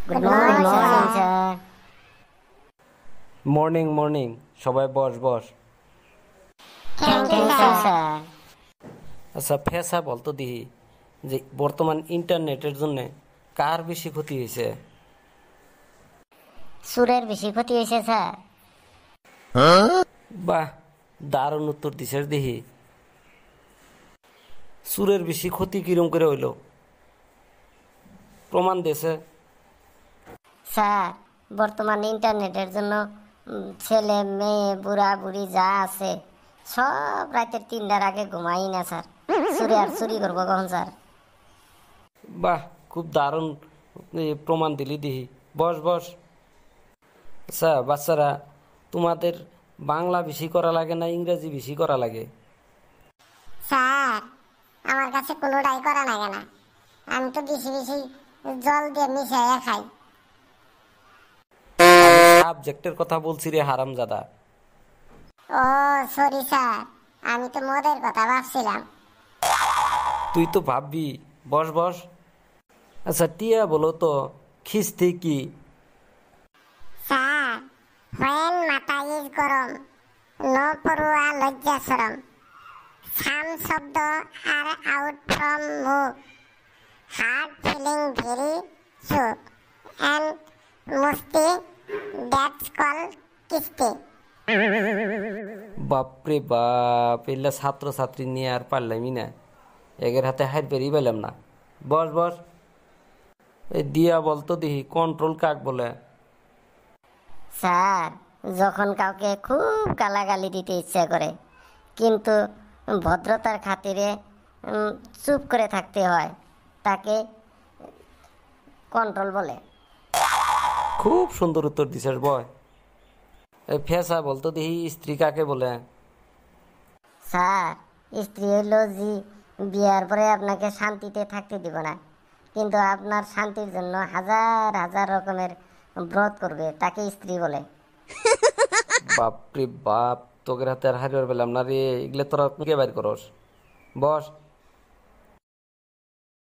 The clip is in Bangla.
Good morning sir. Morning morning, সবাই boss boss. Thank you sir. আচ্ছা ফেসা বলতো দিহি যে বর্তমান ইন্টারনেটের জন্য কার বেশি ক্ষতি হয়েছে? সুরের বেশি ক্ষতি হয়েছে স্যার। বাহ, দারুণ উত্তর দিছিস দিহি। সুরের বেশি ক্ষতি কিরম করে হইল, প্রমাণ দেছে। স্যার, বর্তমান ইন্টারনেটের জন্য ছেলে মেয়ে বুড়া বুড়ি যা আছে সব রাতের 3টার আগে ঘুমাই না স্যার। চুরি আর চুরি করবো কখন স্যার? বাহ, খুব দারুণ প্রমাণ দিলি দিহি। বস বস। আচ্ছা বাচ্চারা, তোমাদের বাংলা বেশি করা লাগে না ইংরেজি বেশি করা লাগে? স্যার, আমার কাছে কোনোটাই করা লাগে না। আমি তো বেশি বেশি জল দিয়ে মিশাইয়া খাই। আমি সাবজেক্টের কথা বলছি রে হারামজাদা। ও সরি স্যার, আমি তো মদের কথা ভাবছিলাম। তুই তো ভাববি। বস বস। আচ্ছা টিয়া বলো তো, খিস্তি কি? স্যার, হোয়েন মাথা ইজ গরম, নো পড়ুয়া লজ্জা সরম, সাম শব্দ আর আউট ফ্রম মুখ, হার্ট ফিলিং ভেরি সুখ, অ্যান্ড মুস্তি দ্যাটস কল কিস্তি। বাপরে বাপ, এগুলা ছাত্র ছাত্রী নিয়ে আর পারলামই না, এগের হাতে হাত বেরিয়ে পেলাম না। বস বস। এই দিয়া বলতো দেখি কন্ট্রোল কাক বলে? স্যার, যখন কাউকে খুব গালাগালি দিতে ইচ্ছা করে কিন্তু ভদ্রতার খাতিরে চুপ করে থাকতে হয়, তাকে কন্ট্রোল বলে। খুব সুন্দর উত্তর দিছিস বয়। এই ফেসা বলতো দেখি স্ত্রী কাকে বলে? স্যার, স্ত্রী হইল জি বিয়ার পরে আপনাকে শান্তিতে থাকতে দিব না, কিন্তু আপনার শান্তির জন্য হাজার হাজার রকমের ব্রত করবে, তাকে স্ত্রী বলে। বাপরে বাপ, তোকে হাতে আর হারিয়ে পেলাম না রে, এগুলো তোরা কে বাইর করস? বস।